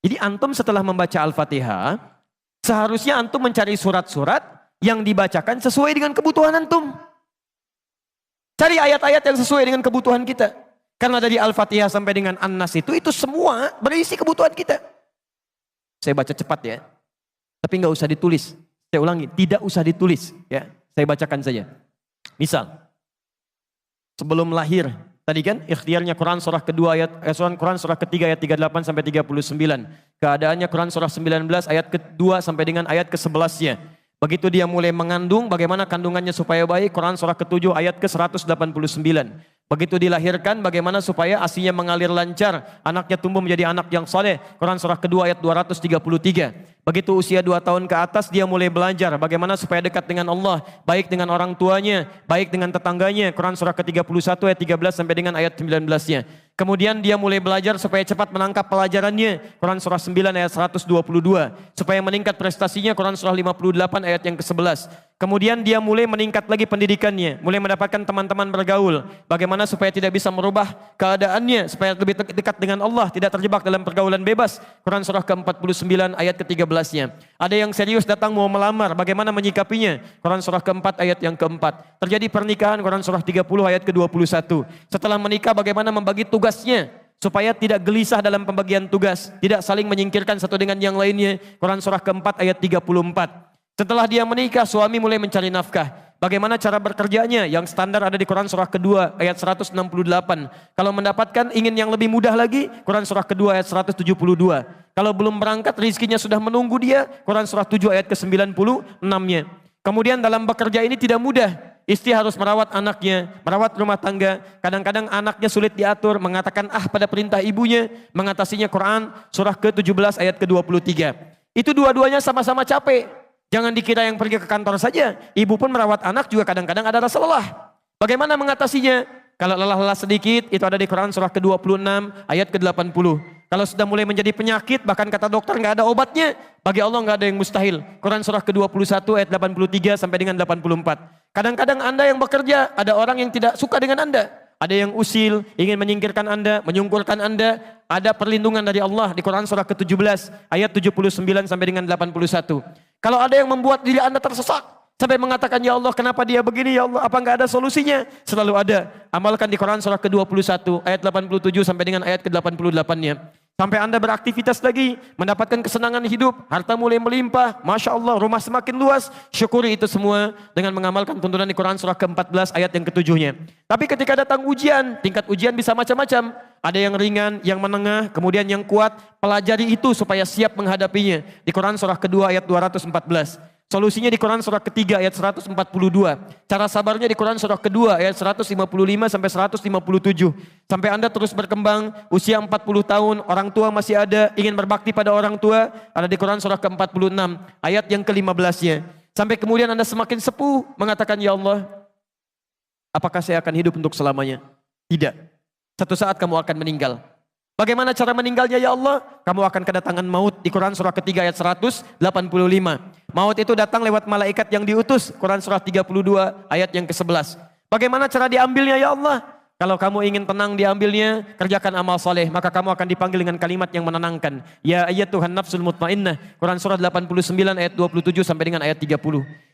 Jadi antum setelah membaca Al-Fatihah, seharusnya antum mencari surat-surat yang dibacakan sesuai dengan kebutuhan antum. Cari ayat-ayat yang sesuai dengan kebutuhan kita. Karena dari Al-Fatihah sampai dengan An-Nas itu semua berisi kebutuhan kita. Saya baca cepat ya. Tapi nggak usah ditulis. Saya ulangi, tidak usah ditulis. Ya, saya bacakan saja. Misal, sebelum lahir, tadi kan ikhtiarnya Quran surah kedua Quran surah ketiga ayat 38 sampai 39. Keadaannya Quran surah 19 ayat kedua sampai dengan ayat ke-11-nya. Begitu dia mulai mengandung, bagaimana kandungannya supaya baik, Quran surah ke-7 ayat ke-189. Begitu dilahirkan, bagaimana supaya ASI-nya mengalir lancar, anaknya tumbuh menjadi anak yang saleh, Quran surah kedua ayat 233. Begitu usia 2 tahun ke atas, dia mulai belajar bagaimana supaya dekat dengan Allah, baik dengan orang tuanya, baik dengan tetangganya, Quran surah ke-31 ayat 13 sampai dengan ayat 19-nya. Kemudian dia mulai belajar supaya cepat menangkap pelajarannya, Quran surah 9 ayat 122. Supaya meningkat prestasinya, Quran surah 58 ayat yang ke-11. Kemudian dia mulai meningkat lagi pendidikannya, mulai mendapatkan teman-teman bergaul. Bagaimana supaya tidak bisa merubah keadaannya, supaya lebih dekat dengan Allah, tidak terjebak dalam pergaulan bebas. Quran surah ke-49 ayat ke-13-nya. Ada yang serius datang mau melamar, bagaimana menyikapinya? Quran surah ke-4 ayat yang ke-4. Terjadi pernikahan, Quran surah 30 ayat ke-21. Setelah menikah, bagaimana membagi tugasnya? Supaya tidak gelisah dalam pembagian tugas, tidak saling menyingkirkan satu dengan yang lainnya. Quran surah ke-4 ayat 34. Setelah dia menikah, suami mulai mencari nafkah. Bagaimana cara bekerjanya? Yang standar ada di Quran surah kedua ayat 168. Kalau mendapatkan ingin yang lebih mudah lagi, Quran surah kedua ayat 172. Kalau belum berangkat, rizkinya sudah menunggu dia, Quran surah 7 ayat ke-96-nya. Kemudian dalam bekerja ini tidak mudah. Istri harus merawat anaknya, merawat rumah tangga. Kadang-kadang anaknya sulit diatur, mengatakan pada perintah ibunya, mengatasinya Quran surah ke-17 ayat ke-23. Itu dua-duanya sama-sama capek. Jangan dikira yang pergi ke kantor saja. Ibu pun merawat anak juga kadang-kadang ada rasa lelah. Bagaimana mengatasinya? Kalau lelah-lelah sedikit, itu ada di Quran surah ke-26 ayat ke-80. Kalau sudah mulai menjadi penyakit, bahkan kata dokter nggak ada obatnya, bagi Allah nggak ada yang mustahil. Quran surah ke-21 ayat 83 sampai dengan 84. Kadang-kadang Anda yang bekerja, ada orang yang tidak suka dengan Anda. Ada yang usil, ingin menyingkirkan Anda, menyungkurkan Anda. Ada perlindungan dari Allah di Quran surah ke-17 ayat 79 sampai dengan 81. Kalau ada yang membuat diri Anda tersesat sampai mengatakan, ya Allah kenapa dia begini, ya Allah apa enggak ada solusinya? Selalu ada. Amalkan di Quran surah ke-21 ayat 87 sampai dengan ayat ke-88-nya. Sampai Anda beraktivitas lagi, mendapatkan kesenangan hidup, harta mulai melimpah, Masya Allah, rumah semakin luas, syukuri itu semua dengan mengamalkan tuntunan di Quran surah ke-14 ayat yang ke-7-nya. Tapi ketika datang ujian, tingkat ujian bisa macam-macam. Ada yang ringan, yang menengah, kemudian yang kuat, pelajari itu supaya siap menghadapinya. Di Quran surah kedua ayat 214. Solusinya di Quran surah ketiga ayat 142. Cara sabarnya di Quran surah kedua ayat 155 sampai 157. Sampai Anda terus berkembang, usia 40 tahun, orang tua masih ada, ingin berbakti pada orang tua, ada di Quran surah ke-46 ayat yang ke-15-nya. Sampai kemudian Anda semakin sepuh mengatakan, ya Allah, apakah saya akan hidup untuk selamanya? Tidak. Satu saat kamu akan meninggal. Bagaimana cara meninggalnya ya Allah? Kamu akan kedatangan maut di Quran surah ketiga ayat 185. Maut itu datang lewat malaikat yang diutus. Quran surah 32 ayat yang ke-11. Bagaimana cara diambilnya ya Allah? Kalau kamu ingin tenang diambilnya, kerjakan amal soleh, maka kamu akan dipanggil dengan kalimat yang menenangkan. Ya ayyatuhan nafsul mutmainnah. Quran surah 89 ayat 27 sampai dengan ayat 30.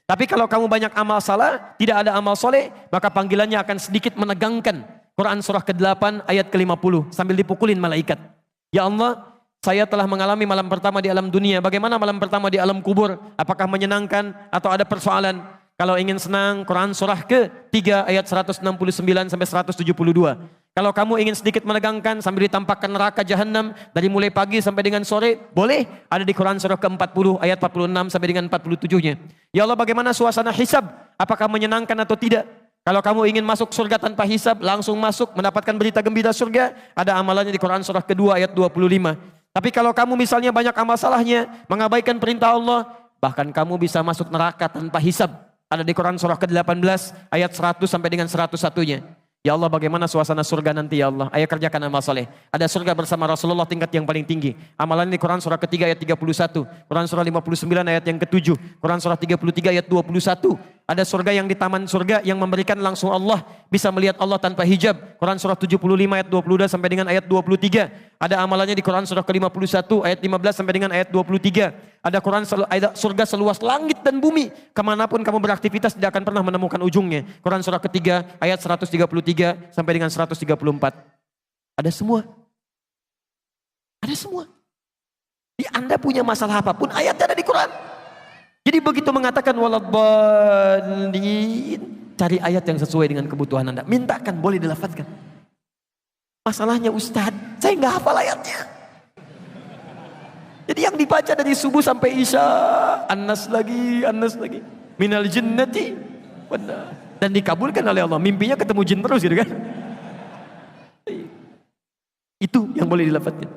Tapi kalau kamu banyak amal salah, tidak ada amal soleh, maka panggilannya akan sedikit menegangkan. Quran surah ke-8 ayat ke-50 sambil dipukulin malaikat. Ya Allah, saya telah mengalami malam pertama di alam dunia. Bagaimana malam pertama di alam kubur? Apakah menyenangkan atau ada persoalan? Kalau ingin senang, Quran surah ke-3 ayat 169 sampai 172. Kalau kamu ingin sedikit menegangkan sambil ditampakkan neraka jahanam dari mulai pagi sampai dengan sore, boleh. Ada di Quran surah ke-40 ayat 46 sampai dengan 47-nya. Ya Allah, bagaimana suasana hisab? Apakah menyenangkan atau tidak? Kalau kamu ingin masuk surga tanpa hisab, langsung masuk mendapatkan berita gembira surga, ada amalannya di Quran surah kedua ayat 25. Tapi kalau kamu misalnya banyak amal salahnya, mengabaikan perintah Allah, bahkan kamu bisa masuk neraka tanpa hisab. Ada di Quran surah ke-18 ayat 100 sampai dengan 101-nya. Ya Allah, bagaimana suasana surga nanti ya Allah? Ayo kerjakan amal soleh. Ada surga bersama Rasulullah tingkat yang paling tinggi. Amalan di Quran surah ketiga ayat 31. Quran surah 59 ayat yang ke-7. Quran surah 33 ayat 21. Ada surga yang di taman surga yang memberikan langsung Allah, bisa melihat Allah tanpa hijab. Quran surah 75 ayat 22 sampai dengan ayat 23. Ada amalannya di Quran surah ke-51 ayat 15 sampai dengan ayat 23. Ada surga seluas langit dan bumi. Kemanapun kamu beraktivitas tidak akan pernah menemukan ujungnya. Quran surah ketiga ayat 133 sampai dengan 134. Ada semua. Ada semua. Di Anda punya masalah apapun, ayatnya ada di Quran. Jadi begitu mengatakan waladhdallin, cari ayat yang sesuai dengan kebutuhan Anda. Mintakan, boleh dilafadzkan. Masalahnya Ustaz, saya nggak hafal ayatnya. Jadi yang dibaca dari subuh sampai isya, An-Nas lagi, minal jinnati, dan dikabulkan oleh Allah. Mimpinya ketemu jin terus gitu kan. Itu yang boleh dilafadzkan.